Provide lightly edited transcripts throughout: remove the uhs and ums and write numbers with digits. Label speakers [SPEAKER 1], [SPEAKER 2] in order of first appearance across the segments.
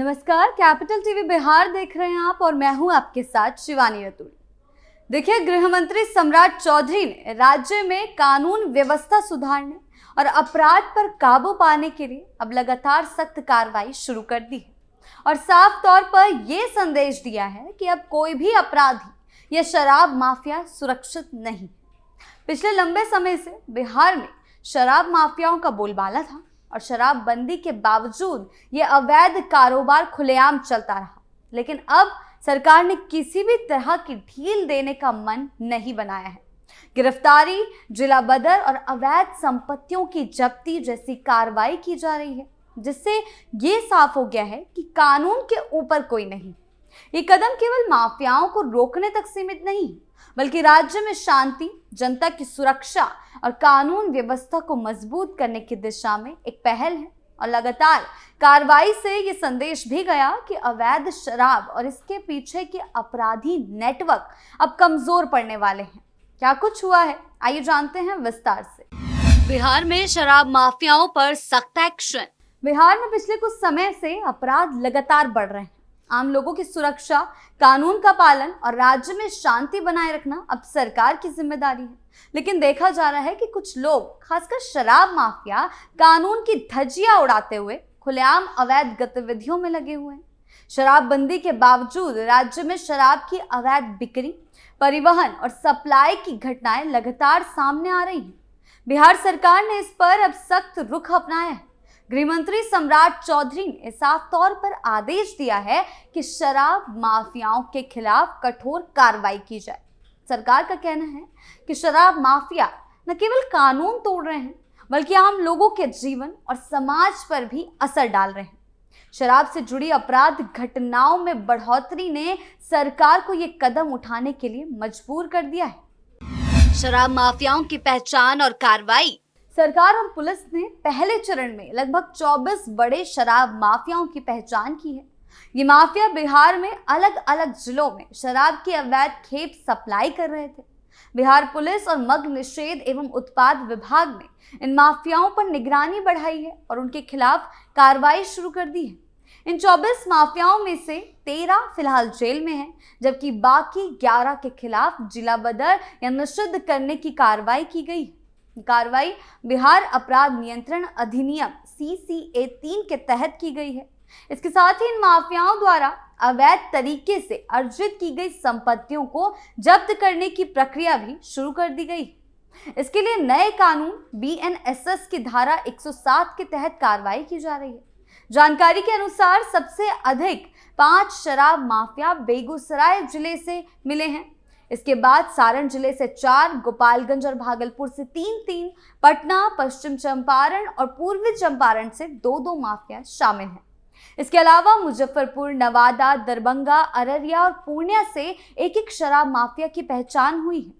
[SPEAKER 1] नमस्कार, capital TV Bihar देख रहे हैं आप और मैं हूं आपके साथ शिवानी रतूड़ी। देखिए, गृह मंत्री सम्राट चौधरी ने राज्य में कानून व्यवस्था सुधारने और अपराध पर काबू पाने के लिए अब लगातार सख्त कार्रवाई शुरू कर दी है और साफ तौर पर यह संदेश दिया है कि अब कोई भी अपराधी या शराब माफिया सुरक्षित नहीं। पिछले लंबे समय से बिहार में शराब माफियाओं का बोलबाला था और शराबबंदी के बावजूद ये अवैध कारोबार खुलेआम चलता रहा। लेकिन अब सरकार ने किसी भी तरह की ढील देने का मन नहीं बनाया है। गिरफ्तारी, जिला बदर और अवैध संपत्तियों की जब्ती जैसी कार्रवाई की जा रही है, जिससे ये साफ हो गया है कि कानून के ऊपर कोई नहीं। ये कदम केवल माफियाओं को रोकने तक सीमित नहीं, बल्कि राज्य में शांति, जनता की सुरक्षा और कानून व्यवस्था को मजबूत करने की दिशा में एक पहल है। और लगातार कार्रवाई से ये संदेश भी गया कि अवैध शराब और इसके पीछे के अपराधी नेटवर्क अब कमजोर पड़ने वाले हैं। क्या कुछ हुआ है, आइए जानते हैं विस्तार से। बिहार में शराब माफियाओं पर सख्त एक्शन। बिहार में पिछले कुछ समय से अपराध लगातार बढ़ रहे हैं। आम लोगों की सुरक्षा, कानून का पालन और राज्य में शांति बनाए रखना अब सरकार की जिम्मेदारी है। लेकिन देखा जा रहा है कि कुछ लोग, खासकर शराब माफिया, कानून की धज्जियां उड़ाते हुए खुलेआम अवैध गतिविधियों में लगे हुए हैं। शराबबंदी के बावजूद राज्य में शराब की अवैध बिक्री, परिवहन और सप्लाई की घटनाएं लगातार सामने आ रही हैं। बिहार सरकार ने इस पर अब सख्त रुख अपनाया है। गृह मंत्री सम्राट चौधरी ने साफ तौर पर आदेश दिया है कि शराब माफियाओं के खिलाफ कठोर कार्रवाई की जाए। सरकार का कहना है कि शराब माफिया न केवल कानून तोड़ रहे हैं, बल्कि आम लोगों के जीवन और समाज पर भी असर डाल रहे हैं। शराब से जुड़ी अपराध घटनाओं में बढ़ोतरी ने सरकार को ये कदम उठाने के लिए मजबूर कर दिया है। शराब माफियाओं की पहचान और कार्रवाई। सरकार और पुलिस ने पहले चरण में लगभग 24 बड़े शराब माफियाओं की पहचान की है। ये माफिया बिहार में अलग अलग जिलों में शराब की अवैध खेप सप्लाई कर रहे थे। बिहार पुलिस और मद्य निषेध एवं उत्पाद विभाग ने इन माफियाओं पर निगरानी बढ़ाई है और उनके खिलाफ कार्रवाई शुरू कर दी है। इन 24 माफियाओं में से 13 फिलहाल जेल में हैं, जबकि बाकी 11 के खिलाफ जिला बदर या निषिद्ध करने की कार्रवाई की गई है। कार्रवाई बिहार अपराध नियंत्रण अधिनियम CCA 3 के तहत की गई है। इसके साथ ही इन माफियाओं द्वारा अवैध तरीके से अर्जित की गई संपत्तियों को जब्त करने की प्रक्रिया भी शुरू कर दी गई। इसके लिए नए कानून BNSS की धारा 107 के तहत कार्रवाई की जा रही है। जानकारी के अनुसार सबसे अधिक 5 शराब माफिया बेगूसराय जिले से मिले हैं। इसके बाद सारण जिले से 4, गोपालगंज और भागलपुर से 3, पटना, पश्चिम चंपारण और पूर्वी चंपारण से 2 माफिया शामिल हैं। इसके अलावा मुजफ्फरपुर, नवादा, दरभंगा, अररिया और पूर्णिया से एक शराब माफिया की पहचान हुई है।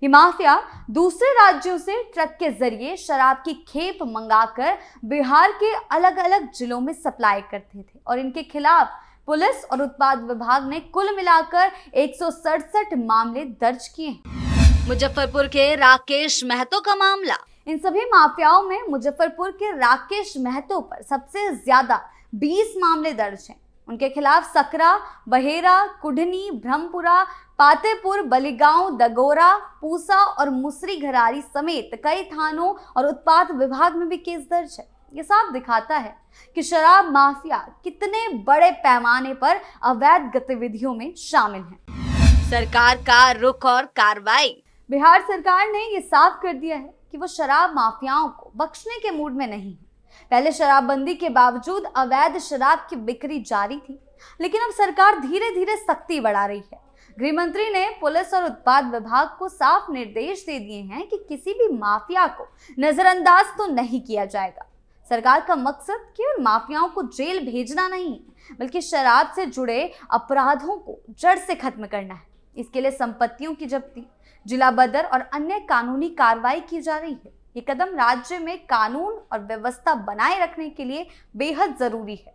[SPEAKER 1] ये माफिया दूसरे राज्यों से ट्रक के जरिए शराब की खेप मंगाकर बिहार के अलग अलग जिलों में सप्लाई करते थे और इनके खिलाफ पुलिस और उत्पाद विभाग ने कुल मिलाकर 167 मामले दर्ज किए हैं। मुजफ्फरपुर के राकेश महतो का मामला। इन सभी माफियाओं में मुजफ्फरपुर के राकेश महतो पर सबसे ज्यादा 20 मामले दर्ज हैं। उनके खिलाफ सकरा, बहेरा, कुढ़नी, ब्रह्मपुरा, पातेपुर, बलिगांव, दगोरा, पूसा और मुसरी घरारी समेत कई थानों और उत्पाद विभाग में भी केस दर्ज है। ये साफ दिखाता है कि शराब माफिया कितने बड़े पैमाने पर अवैध गतिविधियों में शामिल है। सरकार का रुख और कार्रवाई। बिहार सरकार ने ये साफ कर दिया है कि वो शराब माफियाओं को बख्शने के मूड में नहीं है। पहले शराबबंदी के बावजूद अवैध शराब की बिक्री जारी थी, लेकिन अब सरकार धीरे धीरे सख्ती बढ़ा रही है। गृह मंत्री ने पुलिस और उत्पाद विभाग को साफ निर्देश दे दिए हैं कि किसी भी माफिया को नजरअंदाज तो नहीं किया जाएगा। सरकार का मकसद केवल माफियाओं को जेल भेजना नहीं है, बल्कि शराब से जुड़े अपराधों को जड़ से खत्म करना है। इसके लिए संपत्तियों की जब्ती, जिला बदर और अन्य कानूनी कार्रवाई की जा रही है। ये कदम राज्य में कानून और व्यवस्था बनाए रखने के लिए बेहद जरूरी है।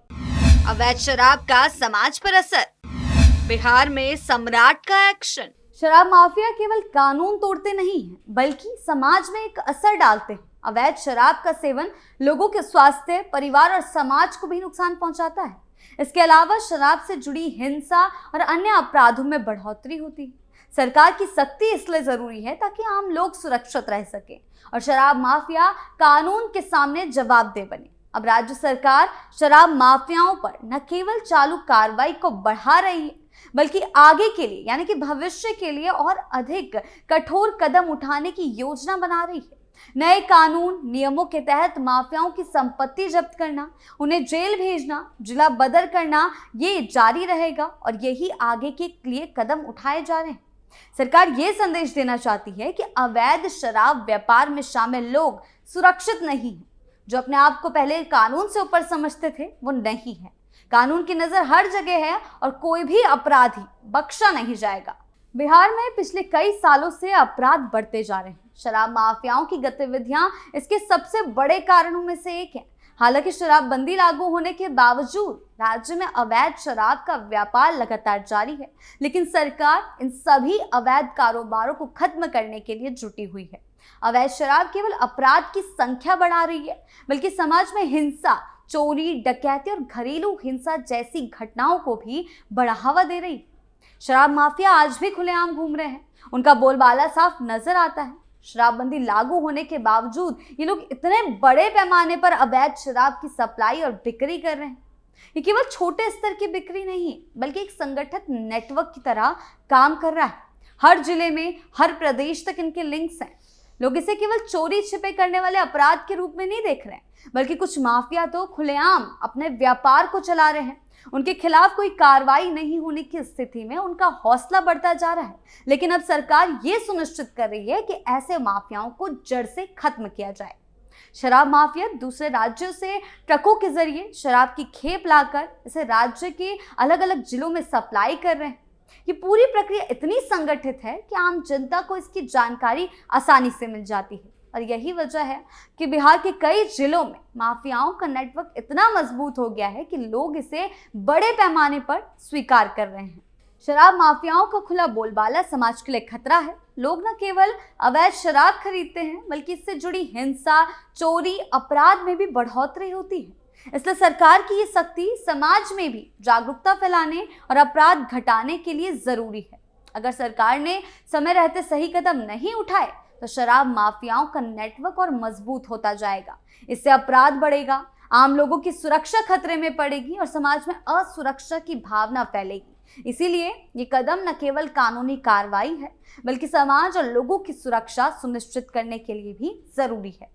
[SPEAKER 1] अवैध शराब का समाज पर असर। बिहार में सम्राट का एक्शन। शराब माफिया केवल कानून तोड़ते नहीं हैं, बल्कि समाज में एक असर डालते हैं। अवैध शराब का सेवन लोगों के स्वास्थ्य, परिवार और समाज को भी नुकसान पहुंचाता है। इसके अलावा शराब से जुड़ी हिंसा और अन्य अपराधों में बढ़ोतरी होती है। सरकार की सख्ती इसलिए जरूरी है ताकि आम लोग सुरक्षित रह सकें और शराब माफिया कानून के सामने जवाबदेह बने। अब राज्य सरकार शराब माफियाओं पर न केवल चालू कार्रवाई को बढ़ा रही है, बल्कि आगे के लिए यानी कि भविष्य के लिए और अधिक कठोर कदम उठाने की योजना बना रही है। नए कानून नियमों के तहत माफियाओं की संपत्ति जब्त करना, उन्हें जेल भेजना, जिला बदर करना, ये जारी रहेगा और यही आगे के लिए कदम उठाए जा रहे हैं। सरकार ये संदेश देना चाहती है कि अवैध शराब व्यापार में शामिल लोग सुरक्षित नहीं हैं। जो अपने आप को पहले कानून से ऊपर समझते थे वो नहीं है। कानून की नजर हर जगह है और कोई भी अपराधी बख्शा नहीं जाएगा। बिहार में पिछले कई सालों से अपराध बढ़ते जा रहे हैं। शराब माफियाओं की गतिविधियां इसके सबसे बड़े कारणों में से एक है। हालांकि शराबबंदी लागू होने के बावजूद राज्य में अवैध शराब का व्यापार लगातार जारी है, लेकिन सरकार इन सभी अवैध कारोबारों को खत्म करने के लिए जुटी हुई है। अवैध शराब केवल अपराध की संख्या बढ़ा रही है, बल्कि समाज में हिंसा, चोरी, डकैती और घरेलू हिंसा जैसी घटनाओं को भी बढ़ावा दे रही है। शराब माफिया आज भी खुलेआम घूम रहे हैं, उनका बोलबाला साफ नजर आता है। शराबबंदी लागू होने के बावजूद ये लोग इतने बड़े पैमाने पर अवैध शराब की सप्लाई और बिक्री कर रहे हैं। ये केवल छोटे स्तर की बिक्री नहीं, बल्कि एक संगठित नेटवर्क की तरह काम कर रहा है। हर जिले में, हर प्रदेश तक इनके लिंक्स हैं। लोग इसे केवल चोरी छिपे करने वाले अपराध के रूप में नहीं देख रहे हैं, बल्कि कुछ माफिया तो खुलेआम अपने व्यापार को चला रहे हैं। उनके खिलाफ कोई कार्रवाई नहीं होने की स्थिति में उनका हौसला बढ़ता जा रहा है, लेकिन अब सरकार ये सुनिश्चित कर रही है कि ऐसे माफियाओं को जड़ से खत्म किया जाए। शराब माफिया दूसरे राज्यों से ट्रकों के जरिए शराब की खेप लाकर इसे राज्य के अलग अलग जिलों में सप्लाई कर रहे हैं। ये पूरी प्रक्रिया इतनी संगठित है कि आम जनता को इसकी जानकारी आसानी से मिल जाती है और यही वजह है कि बिहार के कई जिलों में माफियाओं का नेटवर्क इतना मजबूत हो गया है कि लोग इसे बड़े पैमाने पर स्वीकार कर रहे हैं। शराब माफियाओं का खुला बोलबाला समाज के लिए खतरा है। लोग न केवल अवैध शराब खरीदते हैं, बल्कि इससे जुड़ी हिंसा, चोरी, अपराध में भी बढ़ोतरी होती है। इसलिए सरकार की ये सख्ती समाज में भी जागरूकता फैलाने और अपराध घटाने के लिए जरूरी है। अगर सरकार ने समय रहते सही कदम नहीं उठाए तो शराब माफियाओं का नेटवर्क और मजबूत होता जाएगा। इससे अपराध बढ़ेगा, आम लोगों की सुरक्षा खतरे में पड़ेगी और समाज में असुरक्षा की भावना फैलेगी। इसीलिए ये कदम न केवल कानूनी कार्रवाई है, बल्कि समाज और लोगों की सुरक्षा सुनिश्चित करने के लिए भी जरूरी है।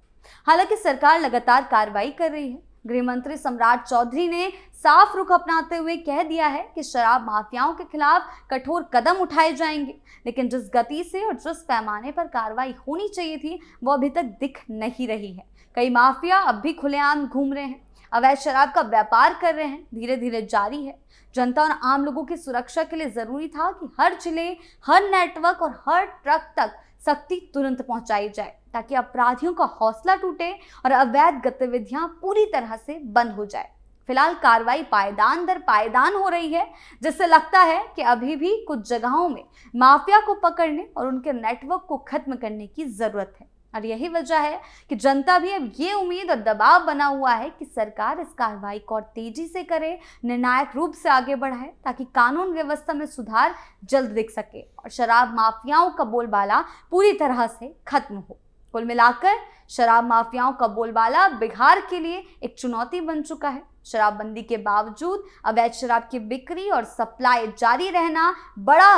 [SPEAKER 1] हालांकि सरकार लगातार कार्रवाई कर रही है। गृह मंत्री सम्राट चौधरी ने साफ रुख अपनाते हुए कह दिया है कि शराब माफियाओं के खिलाफ कठोर कदम उठाए जाएंगे, लेकिन जिस गति से और जिस पैमाने पर कार्रवाई होनी चाहिए थी वो अभी तक दिख नहीं रही है। कई माफिया अब भी खुलेआम घूम रहे हैं, अवैध शराब का व्यापार कर रहे हैं, धीरे धीरे जारी है। जनता और आम लोगों की सुरक्षा के लिए जरूरी था कि हर जिले, हर नेटवर्क और हर ट्रक तक सख्ती तुरंत पहुंचाई जाए, ताकि अपराधियों का हौसला टूटे और अवैध गतिविधियां पूरी तरह से बंद हो जाए। फिलहाल कार्रवाई पायदान दर पायदान हो रही है, जिससे लगता है कि अभी भी कुछ जगहों में माफिया को पकड़ने और उनके नेटवर्क को खत्म करने की जरूरत है। और यही वजह है कि जनता भी अब ये उम्मीद और दबाव बना हुआ है कि सरकार इस कार्रवाई को और तेजी से करे, निर्णायक रूप से आगे बढ़ाए, ताकि कानून व्यवस्था में सुधार जल्द दिख सके और शराब माफियाओं का बोलबाला पूरी तरह से खत्म हो। कुल मिलाकर शराब माफियाओं का बोलबाला बिहार के लिए एक चुनौती बन चुका है। शराबबंदी के बावजूद अवैध शराब की बिक्री और सप्लाई जारी रहना बड़ा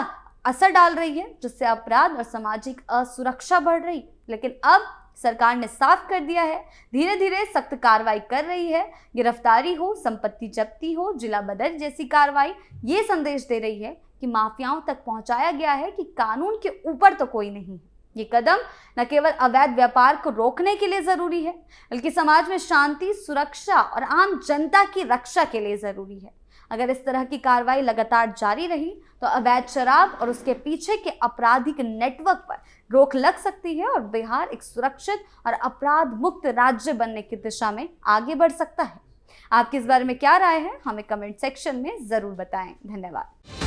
[SPEAKER 1] असर डाल रही है, जिससे अपराध और सामाजिक असुरक्षा बढ़ रही। लेकिन अब सरकार ने साफ कर दिया है, धीरे धीरे सख्त कार्रवाई कर रही है। गिरफ्तारी हो, संपत्ति जब्ती हो, जिला बदर जैसी कार्रवाई ये संदेश दे रही है कि माफियाओं तक पहुंचाया गया है कि कानून के ऊपर तो कोई नहीं है। ये कदम न केवल अवैध व्यापार को रोकने के लिए जरूरी है, बल्कि समाज में शांति, सुरक्षा और आम जनता की रक्षा के लिए जरूरी है। अगर इस तरह की कार्रवाई लगातार जारी रही तो अवैध शराब और उसके पीछे के आपराधिक नेटवर्क पर रोक लग सकती है और बिहार एक सुरक्षित और अपराध मुक्त राज्य बनने की दिशा में आगे बढ़ सकता है। आपकी इस बारे में क्या राय है, हमें कमेंट सेक्शन में जरूर बताएं। धन्यवाद।